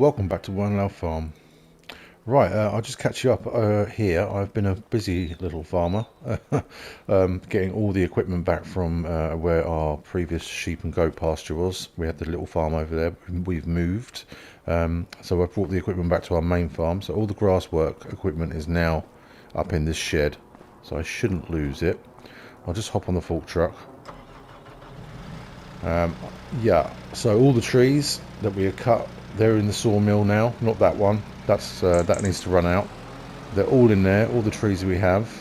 Welcome back to Wernolau Farm. Right, I'll just catch you up here. I've been a busy little farmer, getting all the equipment back from where our previous sheep and goat pasture was. We had the little farm over there. We've moved, so I brought the equipment back to our main farm. So all the grass work equipment is now up in this shed, so I shouldn't lose it. I'll just hop on the fork truck. Yeah, so all the trees that we had cut, they're in the sawmill now. Not that one. That needs to run out. They're all in there, all the trees we have.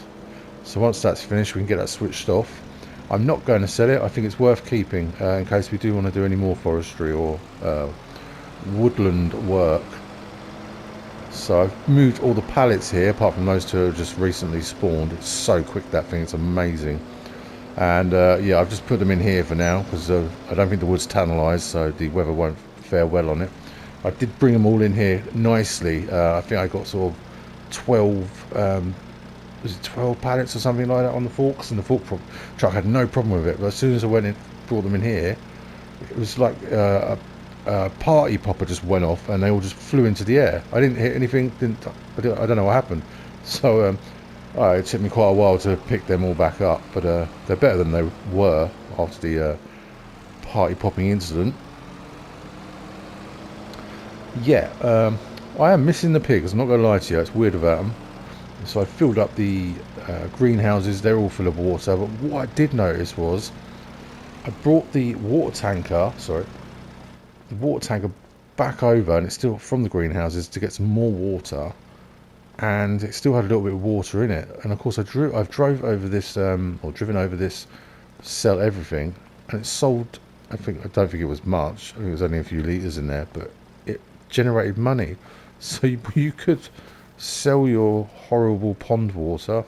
So once that's finished, we can get that switched off. I'm not going to sell it. I think it's worth keeping in case we do want to do any more forestry or woodland work. So I've moved all the pallets here, apart from those two who have just recently spawned. It's so quick, that thing. It's amazing. And yeah, I've just put them in here for now because I don't think the wood's tannalised, so the weather won't fare well on it. I did bring them all in here nicely. I think I got sort of 12, was it 12 pallets or something like that on the forks, and the fork truck had no problem with it. But as soon as I went in, brought them in here, it was like a party popper just went off, and they all just flew into the air. I didn't hit anything. I don't know what happened. So it took me quite a while to pick them all back up, but they're better than they were after the party popping incident. Yeah, I am missing the pigs, I'm not going to lie to you. It's weird about them. So I filled up the greenhouses. They're all full of water, but what I did notice was I brought the water tanker back over, and it's still from the greenhouses, to get some more water, and it still had a little bit of water in it. And of course I've driven over this Sell Everything, and it sold, I don't think it was much. I think it was only a few litres in there, but it generated money. So you could sell your horrible pond water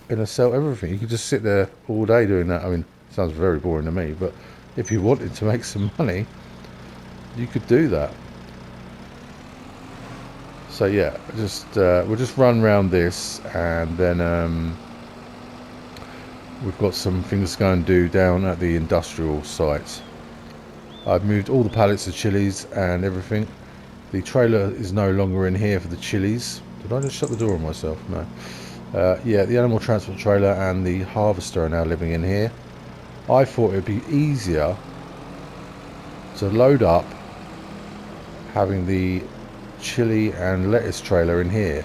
in a Sell Everything. You could just sit there all day doing that. I mean, it sounds very boring to me, but if you wanted to make some money, you could do that. So yeah, we'll just run around this, and then we've got some things to go and do down at the industrial site. I've moved all the pallets of chilies and everything. The trailer is no longer in here for the chilies. Did I just shut the door on myself? No. Yeah, the animal transport trailer and the harvester are now living in here. I thought it would be easier to load up having the chili and lettuce trailer in here,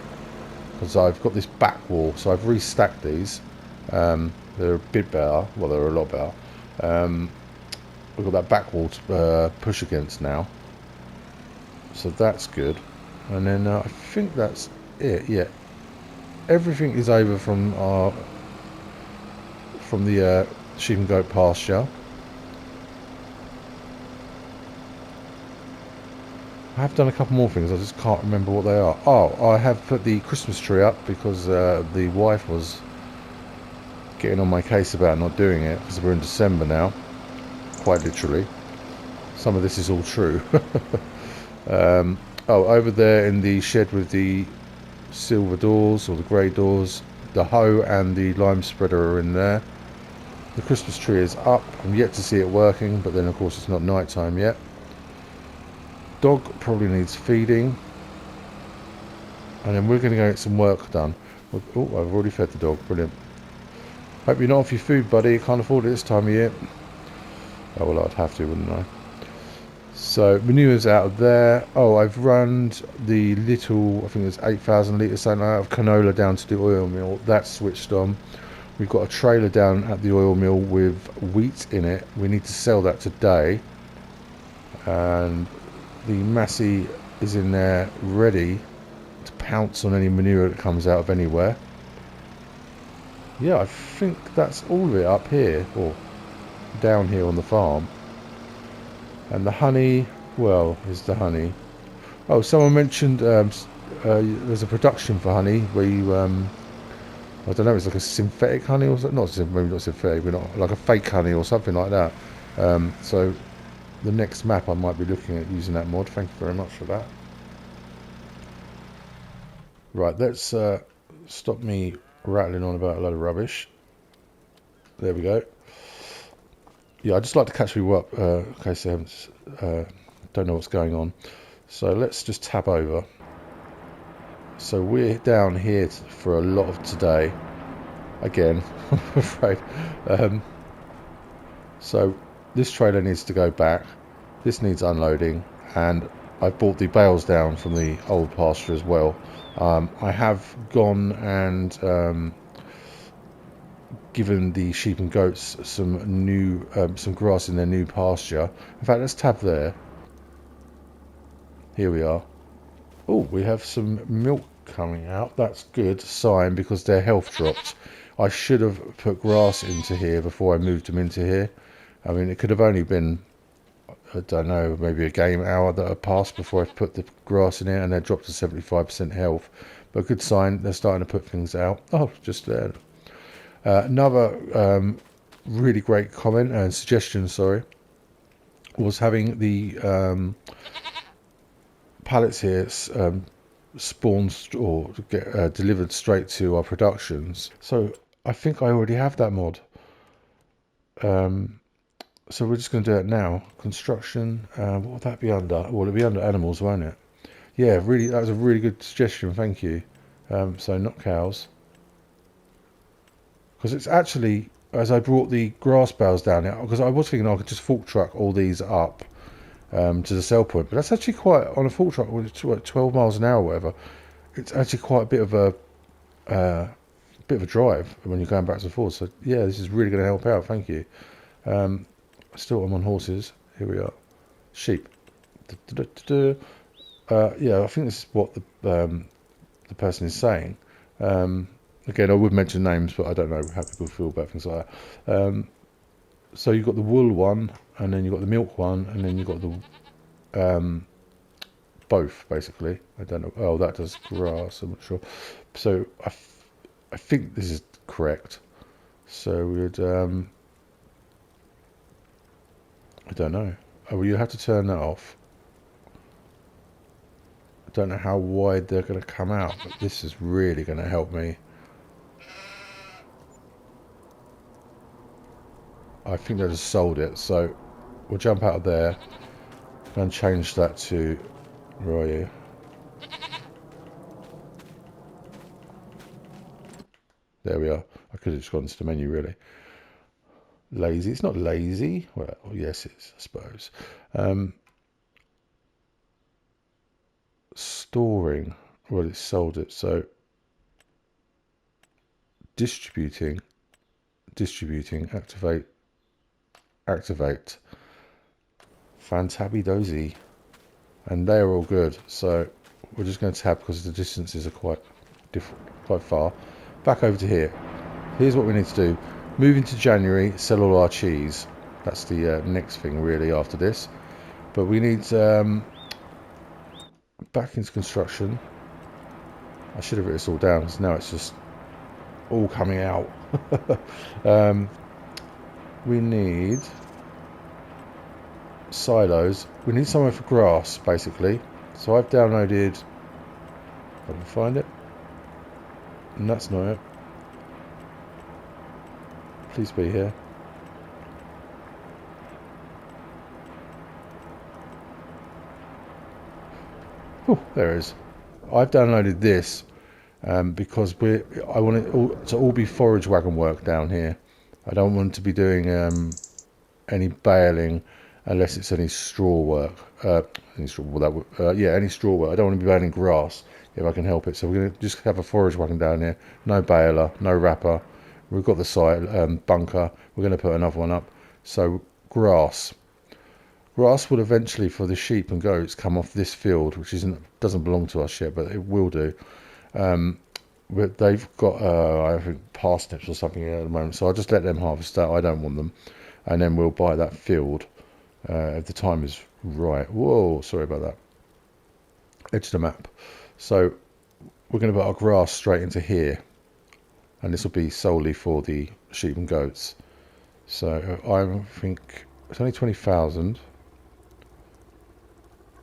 because I've got this back wall, so I've restacked these. They're a bit better. Well, they're a lot better. We've got that back wall to push against now, so that's good. And then I think that's it. Yeah, everything is over from the sheep and goat pasture. I have done a couple more things, I just can't remember what they are. Oh, I have put the Christmas tree up because the wife was getting on my case about not doing it, because we're in December now, quite literally. Some of this is all true. Oh, over there in the shed with the silver doors, or the grey doors, the hoe and the lime spreader are in there. The Christmas tree is up. I'm yet to see it working, but then of course it's not night time yet. Dog probably needs feeding, and then we're going to go get some work done. Oh, I've already fed the dog. Brilliant. Hope you're not off your food, buddy. You can't afford it this time of year. Oh well, I'd have to, wouldn't I? So manure's out of there. Oh, I've run the little, I think it's 8,000 litres something like that, of canola down to the oil mill. That's switched on. We've got a trailer down at the oil mill with wheat in it. We need to sell that today, and the Massey is in there ready to pounce on any manure that comes out of anywhere. Yeah, I think that's all of it up here, or down here on the farm. And the honey, well, here's the honey. Oh, someone mentioned there's a production for honey where you, I don't know, it's like a synthetic honey or something. Maybe not synthetic, but not like a fake honey or something like that. So the next map I might be looking at using that mod. Thank you very much for that. Right, let's stop me rattling on about a load of rubbish. There we go. Yeah, I'd just like to catch you up in case they haven't, don't know what's going on. So let's just tab over. So we're down here for a lot of today. Again, I'm afraid. So this trailer needs to go back. This needs unloading, and I brought the bales down from the old pasture as well. I have gone and given the sheep and goats some new some grass in their new pasture. In fact, let's tab there. Here we are. Oh, we have some milk coming out. That's good sign because their health dropped. I should have put grass into here before I moved them into here. I mean, it could have only been, I don't know, maybe a game hour that had passed before I put the grass in here, and they dropped to 75% health. But good sign, they're starting to put things out. Oh, just there. Another really great comment and suggestion, sorry, was having the pallets here spawned or get delivered straight to our productions. So I think I already have that mod. So we're just going to do it now. Construction, what would that be under? Well, it'll be under animals, won't it? Yeah, really, that was a really good suggestion, thank you. So not cows. Because it's actually, as I brought the grass bales down here, because I was thinking I could just fork truck all these up to the sell point, but that's actually quite, on a fork truck, with 12 miles an hour or whatever, it's actually quite a bit of a drive when you're going backwards and forwards. So yeah, this is really going to help out, thank you. Still I'm on horses. Here we are. Sheep. Yeah, I think this is what the person is saying. Again, I would mention names, but I don't know how people feel about things like that. So you've got the wool one, and then you've got the milk one, and then you've got the both, basically. I don't know. Oh, that does grass, I'm not sure. So I think this is correct. So we'd... I don't know. Oh, well, you have to turn that off. I don't know how wide they're going to come out, but this is really going to help me. I think they just sold it, so we'll jump out of there and change that to... Where are you? There we are. I could have just gone to the menu, really. Lazy. It's not lazy. Well, yes, it is, I suppose. Storing. Well, it sold it, so... Distributing, activate, fantabby dozy, and they are all good. So we're just going to tab because the distances are quite far. Back over to here. Here's what we need to do. Move into January, sell all our cheese. That's the next thing really after this. But we need back into construction. I should have written this all down because now it's just all coming out. We need silos. We need somewhere for grass, basically. So I've downloaded... If I can find it. And that's not it. Please be here. Oh, there it is. I've downloaded this because I want it to all be forage wagon work down here. I don't want to be doing any baling unless it's any straw work. Any straw work. I don't want to be baling grass if I can help it. So we're going to just have a forage wagon down here. No baler, no wrapper. We've got the site bunker. We're going to put another one up. So grass. Grass will eventually, for the sheep and goats, come off this field, which doesn't belong to us yet, but it will do. But they've got, I think, parsnips or something at the moment, so I'll just let them harvest that. I don't want them. And then we'll buy that field if the time is right. Whoa, sorry about that. Edge of the map. So we're going to put our grass straight into here. And this will be solely for the sheep and goats. So I think it's only 20,000.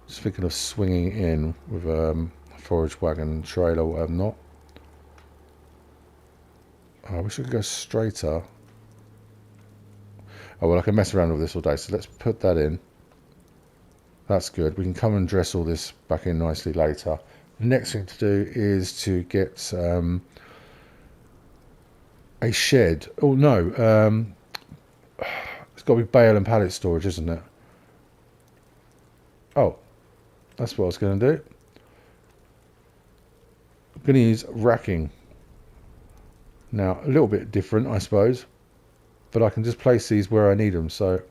Just thinking of swinging in with a forage wagon trailer or whatever. Not. I wish I could go straighter. Oh well, I can mess around with this all day. So let's put that in. That's good. We can come and dress all this back in nicely later. The next thing to do is to get a shed. Oh no, it's got to be bale and pallet storage, isn't it? Oh, that's what I was going to do. I'm going to use racking. Now, a little bit different, I suppose, but I can just place these where I need them. So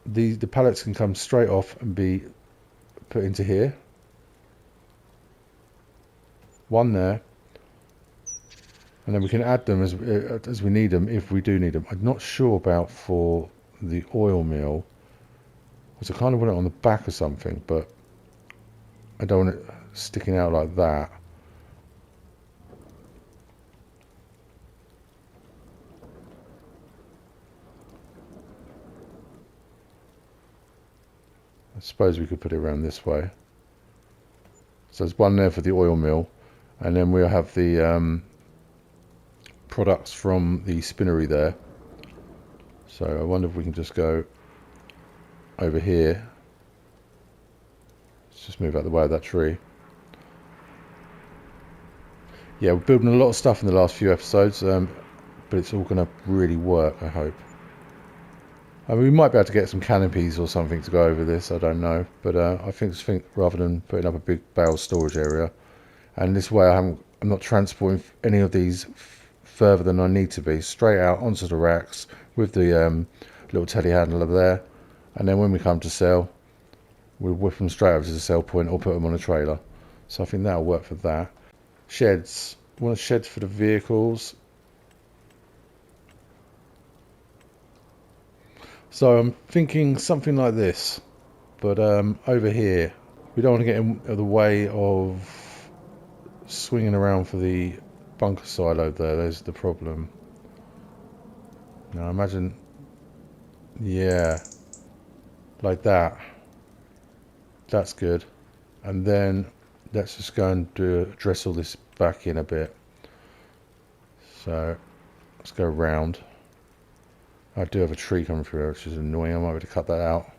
the pallets can come straight off and be put into here. One there. And then we can add them as we need them, if we do need them. I'm not sure about for the oil mill, because I kind of want it on the back or something, but I don't want it sticking out like that. I suppose we could put it around this way. So there's one there for the oil mill, and then we'll have the products from the spinnery there. So I wonder if we can just go over here. Let's just move out the way of that tree. Yeah, we're building a lot of stuff in the last few episodes, but it's all going to really work, I hope. I mean, we might be able to get some canopies or something to go over this, I don't know. But I think rather than putting up a big bale storage area, and this way I'm not transporting any of these further than I need to be, straight out onto the racks with the little telehandler there, and then when we come to sell, we'll whip them straight over to the sell point or put them on a trailer. So I think that'll work for that. Sheds. Want sheds for the vehicles. So I'm thinking something like this, but over here. We don't want to get in the way of swinging around for the bunker silo there. There's the problem. Now imagine, yeah, like that. That's good. And then let's just go and dress all this back in a bit. So let's go around. I do have a tree coming through, which is annoying. I might be able to cut that out.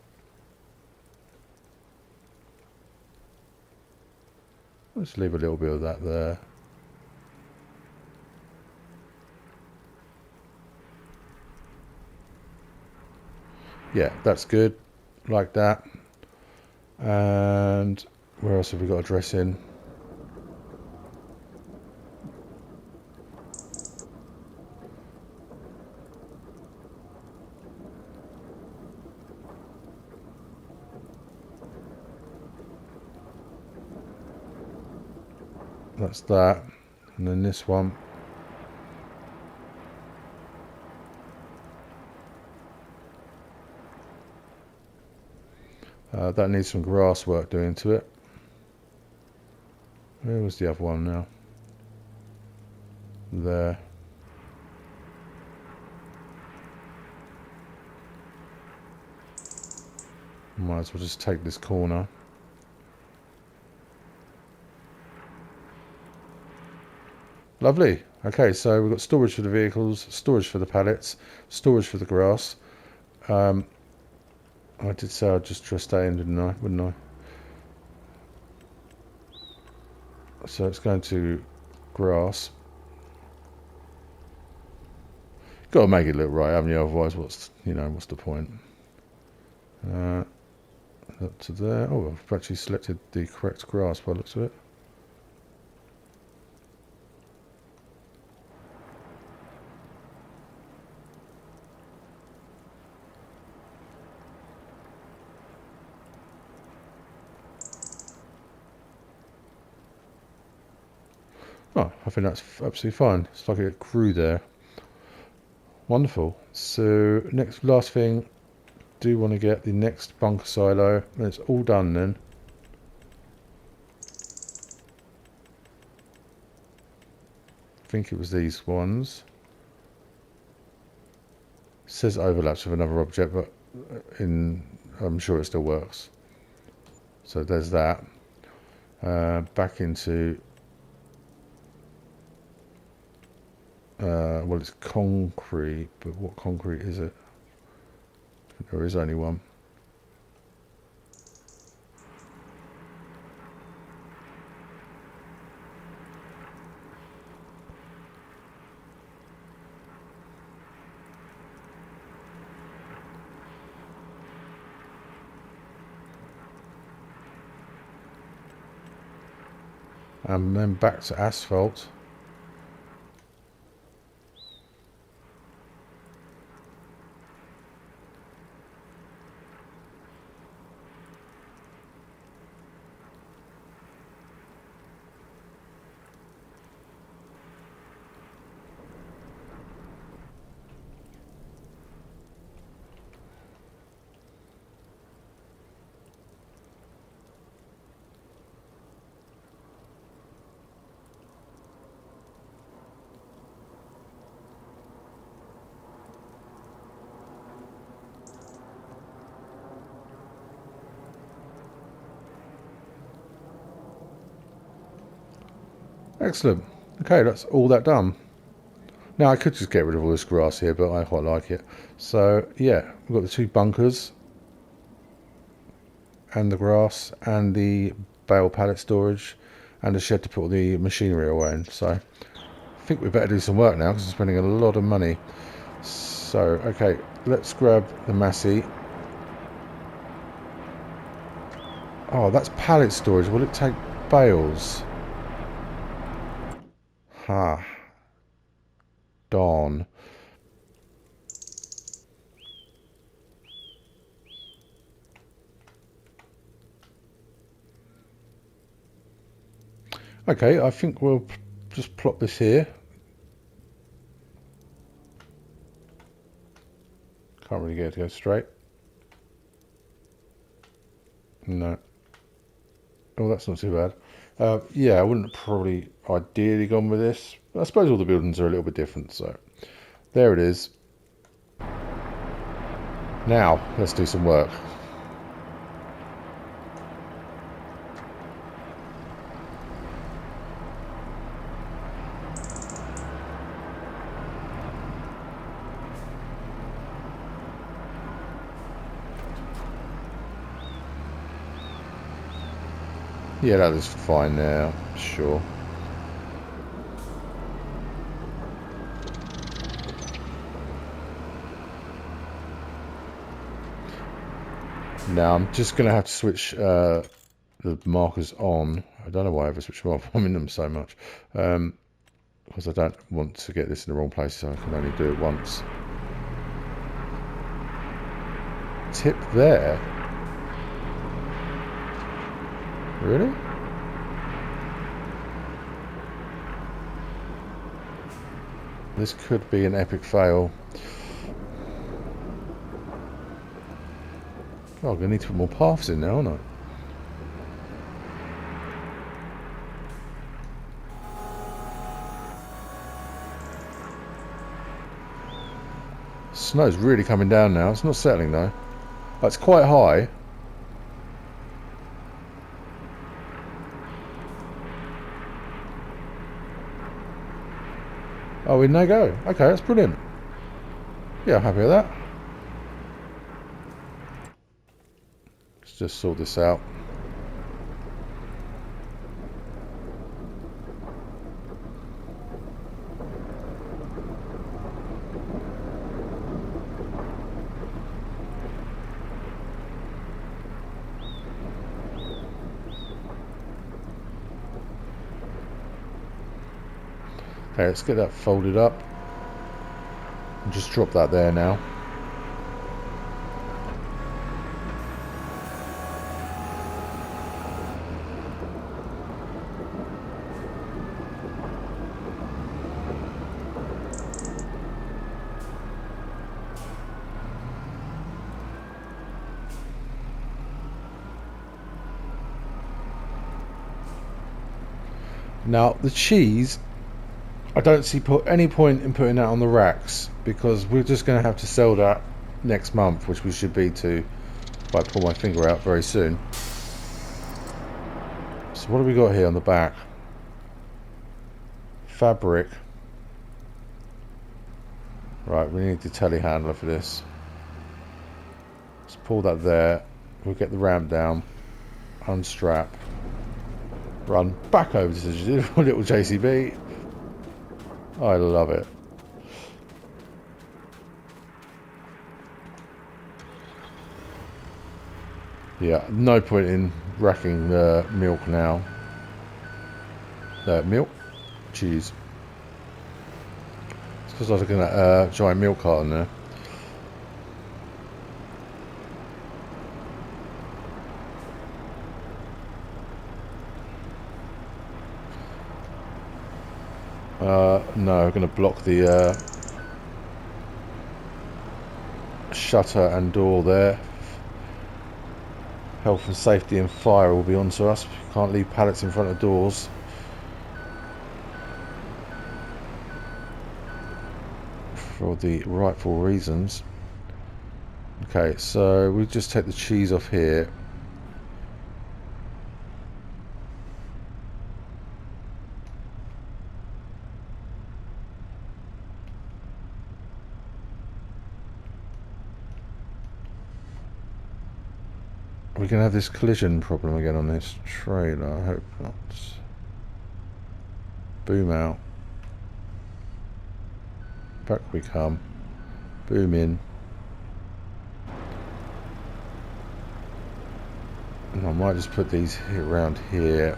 Let's leave a little bit of that there. Yeah, that's good. Like that. And where else have we got to dress in? That's that. And then this one. That needs some grass work doing to it. Where was the other one now? There. Might as well just take this corner. Lovely. Okay, so we've got storage for the vehicles, storage for the pallets, storage for the grass. I did say I'd just dress that in, didn't I? Wouldn't I? So it's going to grass. Got to make it look right, haven't you? Otherwise, what's the point? Up to there. Oh, I've actually selected the correct grass by the looks of it. Oh, I think that's absolutely fine. It's like a crew there. Wonderful. So last thing, do want to get the next bunker silo. And it's all done then. I think it was these ones. It says overlaps with another object, but I'm sure it still works. So there's that. Back into well, it's concrete, but what concrete is it? There is only one. and then back to asphalt. Excellent. Okay, that's all that done. Now I could just get rid of all this grass here, but I quite like it. So yeah, we've got the 2 bunkers and the grass and the bale pallet storage and a shed to put all the machinery away in. So I think we better do some work now because we're spending a lot of money. So okay, let's grab the Massey. Oh, that's pallet storage. Will it take bales? Ha. Darn. Okay, I think we'll just plot this here. Can't really get it to go straight. No. Oh, that's not too bad. Yeah, I wouldn't probably ideally gone with this. I suppose all the buildings are a little bit different, so there it is. Now, let's do some work. Yeah, that is fine now, sure. Now I'm just going to have to switch the markers on. I don't know why I ever switch them off. I'm in them so much. Because I don't want to get this in the wrong place, so I can only do it once. Tip there? Really? This could be an epic fail. Oh, I'm going to need to put more paths in now, aren't I? Snow's really coming down now. It's not settling though. Oh, it's quite high. Oh, in they go. Okay, that's brilliant. Yeah, I'm happy with that. Let's just sort this out. Okay, let's get that folded up. And just drop that there now. Now, the cheese, I don't see any point in putting that on the racks because we're just going to have to sell that next month, which we should be to, if I pull my finger out, very soon. So what have we got here on the back? Fabric. Right, we need the telehandler for this. Let's pull that there. We'll get the ramp down, unstrap, run back over to the little JCB. I love it. Yeah, no point in racking the milk now. milk, cheese. It's because I was looking at a giant milk carton there. No, we're going to block the shutter and door there. Health and safety and fire will be onto us. Can't leave pallets in front of doors. For the rightful reasons. Okay, so we just take the cheese off here. We're going to have this collision problem again on this trailer. I hope not. Boom out. Back we come. Boom in. And I might just put these here, around here.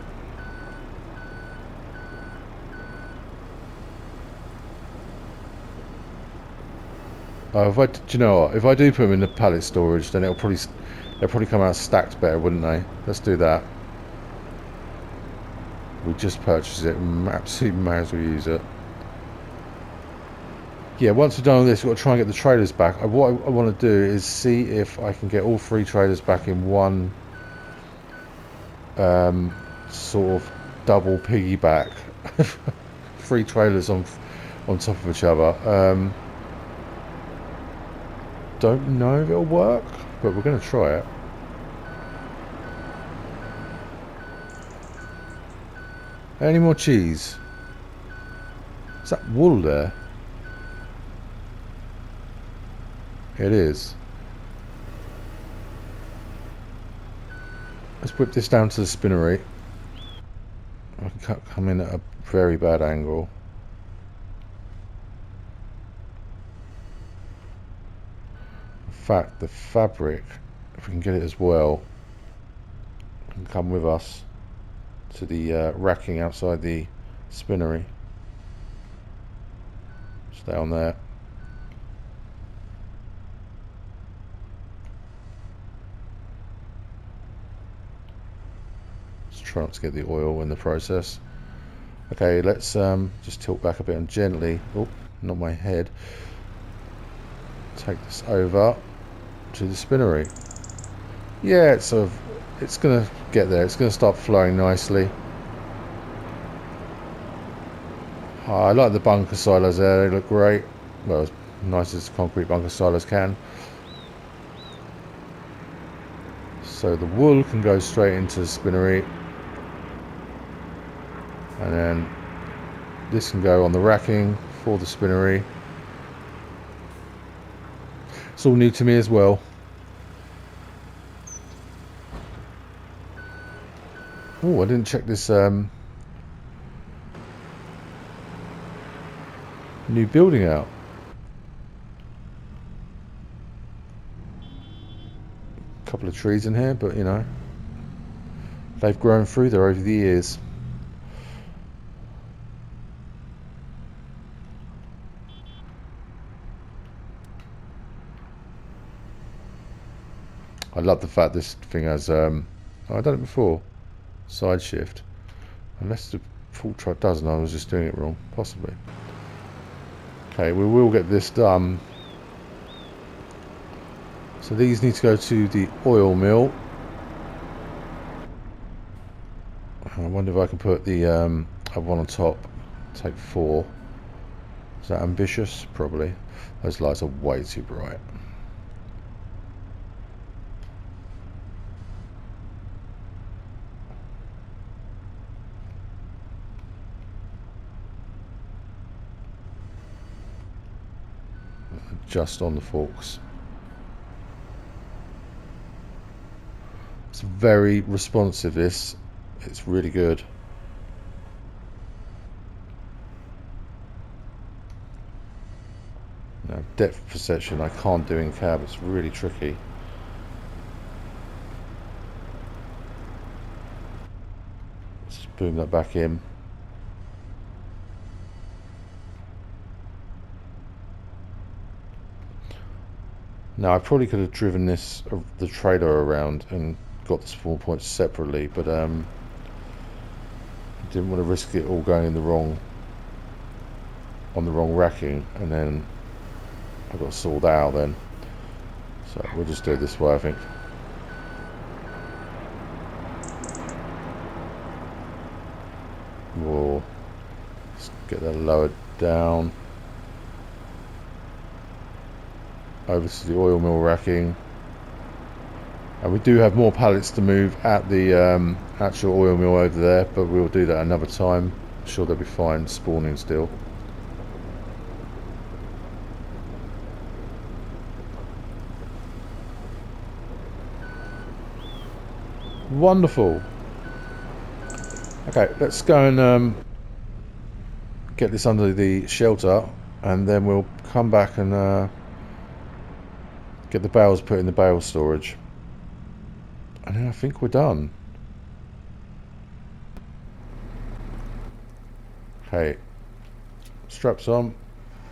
Oh, do you know what? If I do put them in the pallet storage, then they'll probably come out stacked better, wouldn't they? Let's do that. We just purchased it. Absolutely may as well use it. Yeah, once we've done all this, we've got to try and get the trailers back. What I want to do is see if I can get all 3 trailers back in one sort of double piggyback. 3 trailers on top of each other. Don't know if it'll work, but we're going to try it. Any more cheese? Is that wool there? It is. Let's whip this down to the spinnery. I can come in at a very bad angle. In fact, the fabric, if we can get it as well, can come with us to the racking outside the spinnery. Stay on there. Let's try not to get the oil in the process. Okay, let's just tilt back a bit and gently, oh, not my head, take this over to the spinnery. Yeah, it's gonna get there. It's gonna start flowing nicely. I like the bunker silos there. They look great. Well, as nice as concrete bunker silos can. So the wool can go straight into the spinnery, and then this can go on the racking for the spinnery. It's all new to me as well. Oh, I didn't check this new building out. A couple of trees in here, but you know, they've grown through there over the years. I love the fact this thing has I've done it before, side shift, unless the full truck doesn't. I was just doing it wrong, possibly. Okay, we will get this done. So these need to go to the oil mill. I wonder if I can put the other one on top. Take 4. Is that ambitious? Probably. Those lights are way too bright. Just on the forks. It's very responsive, this. It's really good. Now, depth perception I can't do in cab. It's really tricky. Let's boom that back in. Now I probably could have driven the trailer around and got the spawn points separately, but didn't want to risk it all going in on the wrong racking, and then I got sold out then. So we'll just do it this way, I think. We'll just get that lowered down over to the oil mill racking, and we do have more pallets to move at the actual oil mill over there, but we'll do that another time. I'm sure they'll be fine spawning still. Wonderful. Okay, let's go and get this under the shelter, and then we'll come back and get the bales put in the bale storage, and then I think we're done. Okay, straps on,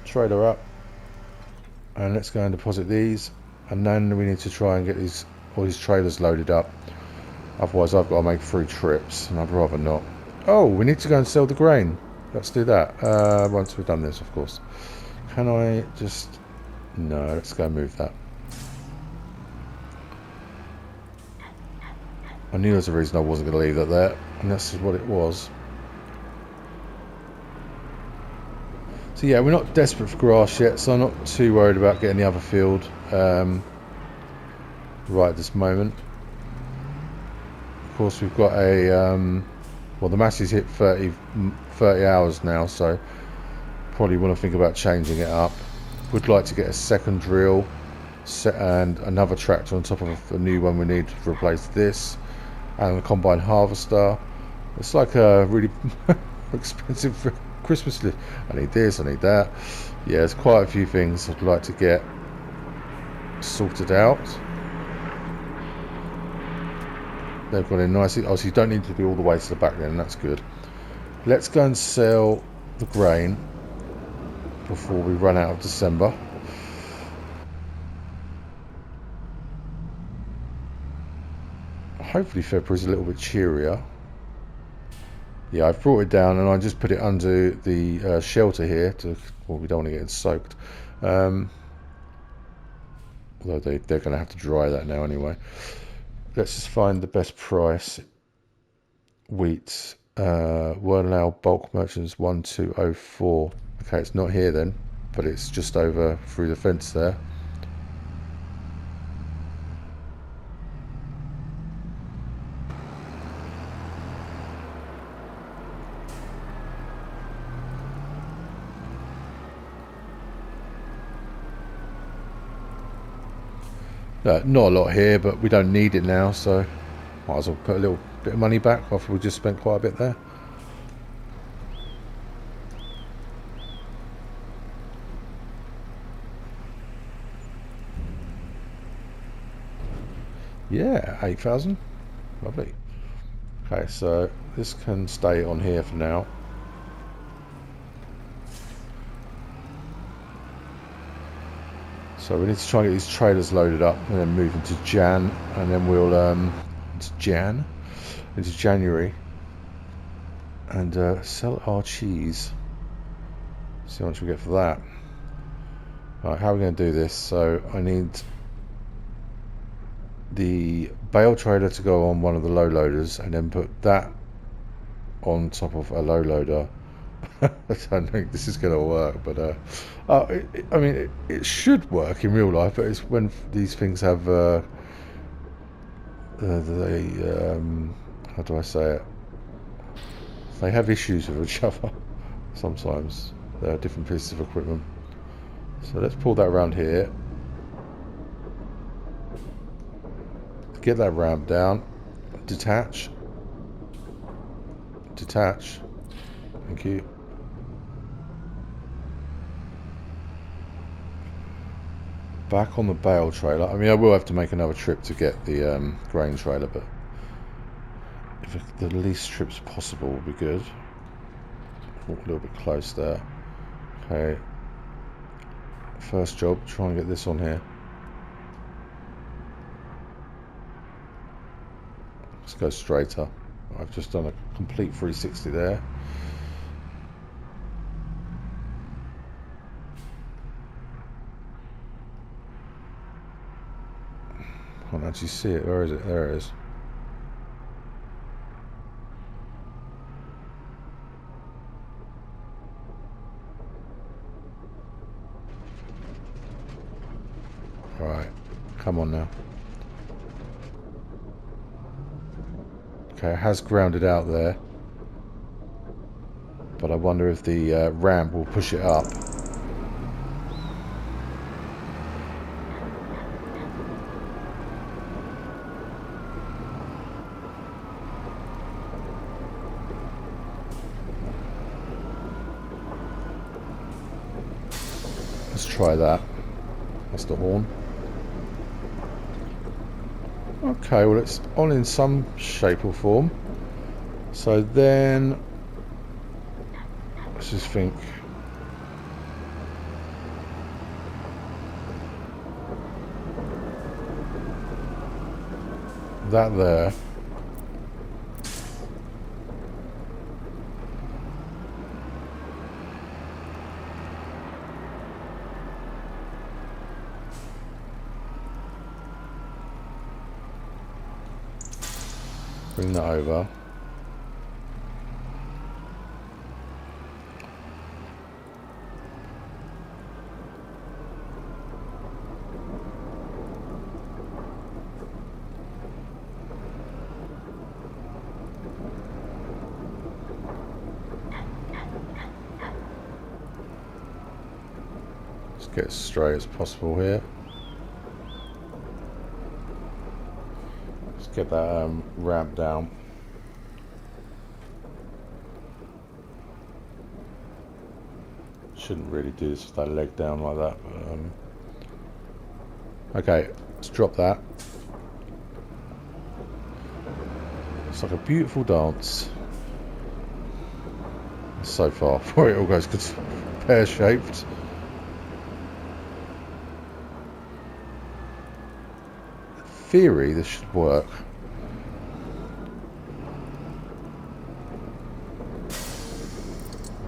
trailer up, and let's go and deposit these, and then we need to try and get all these trailers loaded up. Otherwise I've got to make 3 trips, and I'd rather not. Oh, we need to go and sell the grain. Let's do that once we've done this, of course. Can I just... No, let's go and move that. I knew there was a reason I wasn't going to leave that there, and that's what it was. So yeah, we're not desperate for grass yet, so I'm not too worried about getting the other field right at this moment. Of course, we've got a well, the mass is hit 30 hours now, so probably want to think about changing it up. Would like to get a second drill and another tractor on top of the new one we need to replace this, and a combine harvester. It's like a really expensive Christmas list. I need this, I need that. Yeah, there's quite a few things I'd like to get sorted out. They've got in nicely. Oh, so you don't need to be all the way to the back then, that's good. Let's go and sell the grain before we run out of December. Hopefully February's a little bit cheerier. Yeah, I've brought it down and I just put it under the shelter here to, well, we don't want to get it soaked. Although they're going to have to dry that now anyway. Let's just find the best price. Wheat, Wernolau Bulk Merchants 1204. Okay, it's not here then, but it's just over through the fence there. Not a lot here, but we don't need it now, so might as well put a little bit of money back after we just spent quite a bit there. Yeah, 8,000. Lovely. Okay, so this can stay on here for now. So we need to try and get these trailers loaded up and then move into Jan, and then we'll into January, and sell our cheese. See how much we get for that. Right, how are we going to do this? So I need the bale trailer to go on one of the low loaders, and then put that on top of a low loader. I don't think this is going to work, but I mean, it should work in real life, but it's when these things have how do I say it? They have issues with each other sometimes. There are different pieces of equipment. So let's pull that around here. Get that ramp down. Detach. Detach. Thank you. Back on the bale trailer. I mean, I will have to make another trip to get the grain trailer, but if the least trips possible would be good. A little bit close there. Okay. First job, try and get this on here. go straighter. I've just done a complete 360 there. I can't actually see it. Where is it? There it is. Right, come on now. Okay, it has grounded out there, but I wonder if the ramp will push it up. Let's try that. That's the horn. Okay, well it's on in some shape or form. So then, let's just think. That there. Bring that over. Let's get as straight as possible here. Let's get that ramp down. Shouldn't really do this with that leg down like that. But, okay, let's drop that. It's like a beautiful dance. So far, before it all goes pear-shaped. In theory, this should work.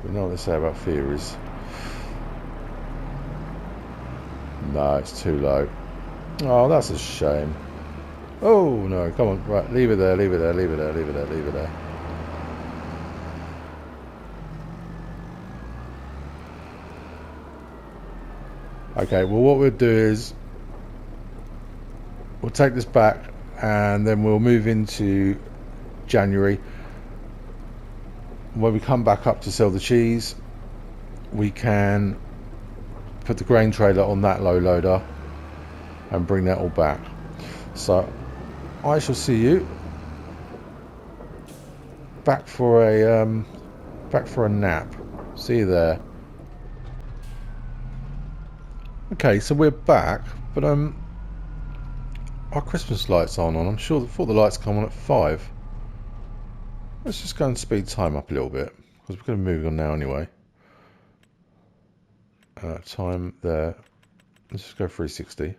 We know what they say about theories. No, it's too low. Oh, that's a shame. Oh no, come on, right, leave it there, leave it there, leave it there, leave it there, leave it there. Okay, well what we'll do is we'll take this back and then we'll move into January. When we come back up to sell the cheese, we can put the grain trailer on that low loader and bring that all back. So I shall see you back for a nap. See you there. Okay, so we're back, but our Christmas lights aren't on. I'm sure that before the lights come on at 5. Let's just go and speed time up a little bit because we're going to move on now anyway. Time there. Let's just go 360.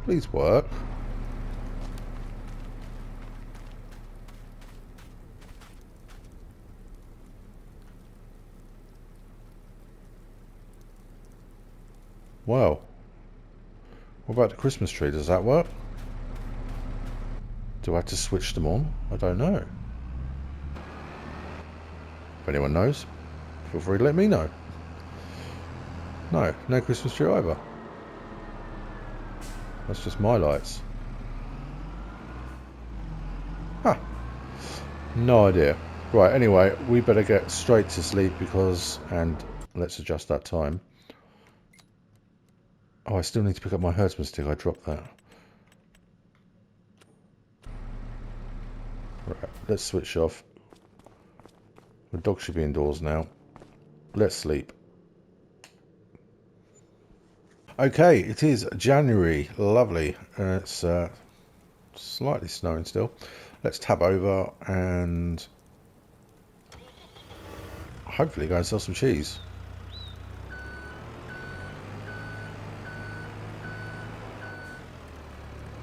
Please work. Wow. What about the Christmas tree? Does that work? Do I have to switch them on? I don't know. If anyone knows, feel free to let me know. No, no Christmas tree either. That's just my lights. Huh. No idea. Right, anyway, we better get straight to sleep because... And let's adjust that time. Oh, I still need to pick up my herdsman stick. I dropped that. Right, let's switch off. The dog should be indoors now. Let's sleep. Okay, it is January. Lovely. It's slightly snowing still. Let's tab over and hopefully go and sell some cheese.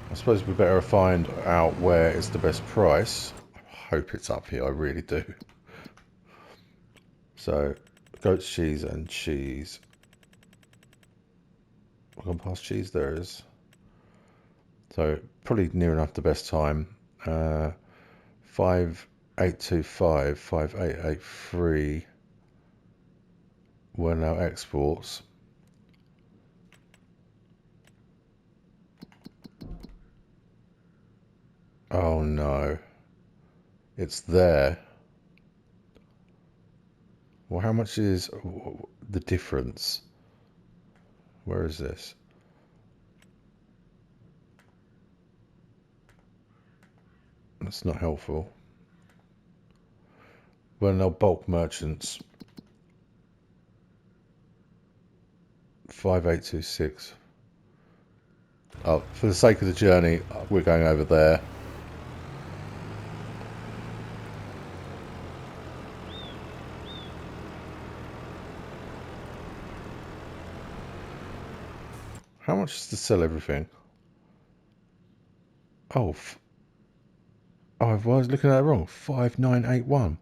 I suppose we better find out where it's the best price. I hope it's up here, I really do. So, goat's cheese and cheese. I've gone past cheese, there it is. So, probably near enough the best time. 5825, 5883. Wernolau exports. Oh no. It's there. Well, how much is the difference? Where is this? That's not helpful. Wernolau bulk merchants. 5826. Oh, for the sake of the journey, we're going over there. How much is to sell everything? Oh, I was looking at it wrong. 5981.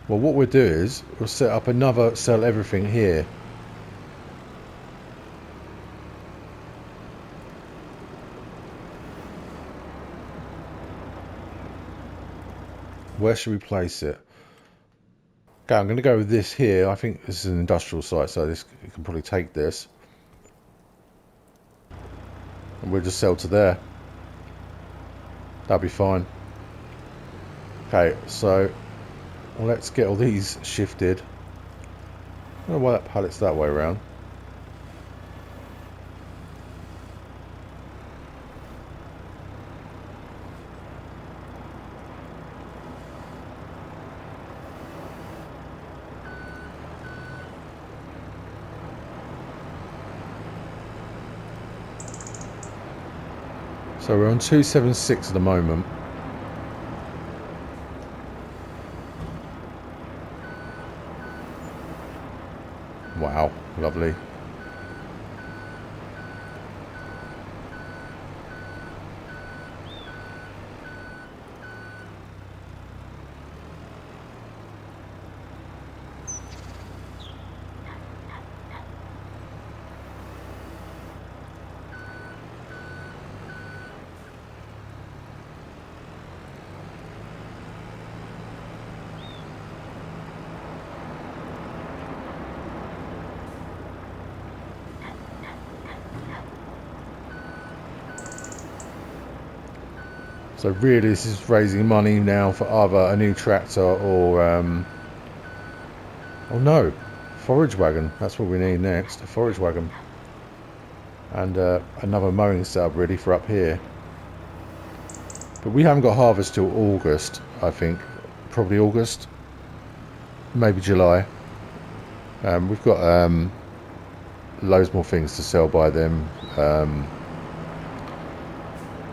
Well, what we'll do is we'll set up another sell everything here. Where should we place it? Okay, I'm going to go with this here. I think this is an industrial site, so this you can probably take this. And we'll just sell to there. That'll be fine. Okay, so let's get all these shifted. I don't know why that pallet's that way around. So we're on 276 at the moment. Wow, lovely. So really this is raising money now for either a new tractor or oh no, forage wagon. That's what we need next, a forage wagon. And another mowing setup ready for up here. But we haven't got harvest till August, I think. Probably August, maybe July. We've got loads more things to sell by then.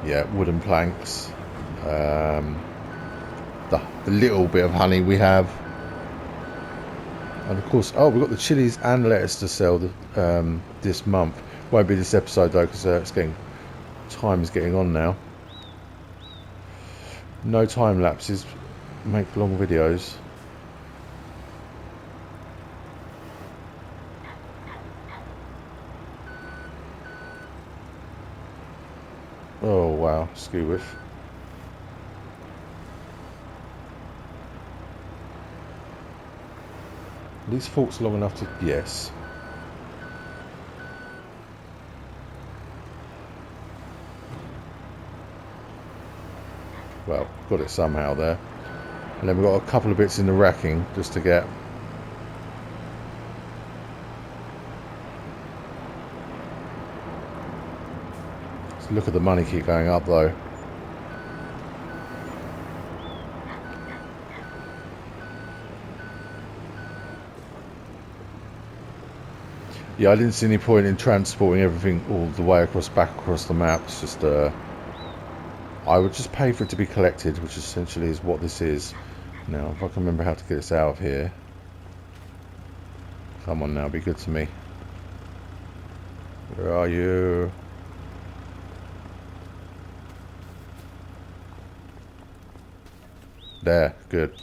Yeah, wooden planks. The little bit of honey we have. And of course, oh, we've got the chilies and lettuce to sell this month. Won't be this episode though, because time is getting on now. No time lapses. Make long videos. Oh wow, skew whiff. These forks long enough to, yes. Well, got it somehow there. And then we've got a couple of bits in the racking just to get. Let's look at the money keep going up though. Yeah, I didn't see any point in transporting everything all the way back across the map. It's just I would just pay for it to be collected, which essentially is what this is. Now, if I can remember how to get this out of here. Come on now, be good to me. Where are you? There, good.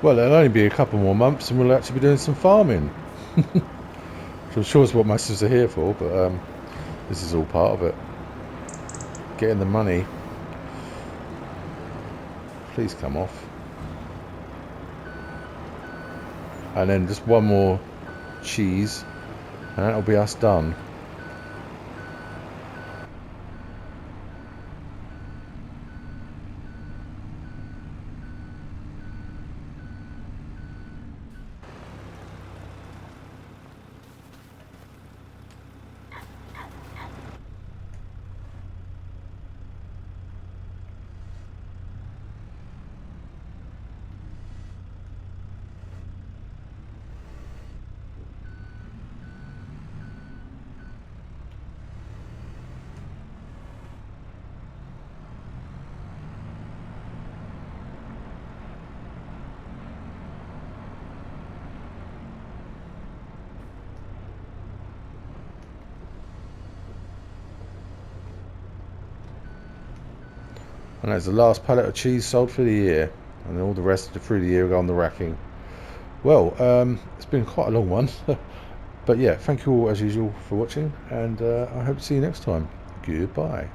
Well, it'll only be a couple more months and we'll actually be doing some farming. Which I'm sure is what masters are here for, but this is all part of it. Getting the money. Please come off. And then just one more cheese and that'll be us done. And that's the last pallet of cheese sold for the year. And all the rest through the year will go on the racking. Well, it's been quite a long one. But yeah, thank you all as usual for watching. And I hope to see you next time. Goodbye.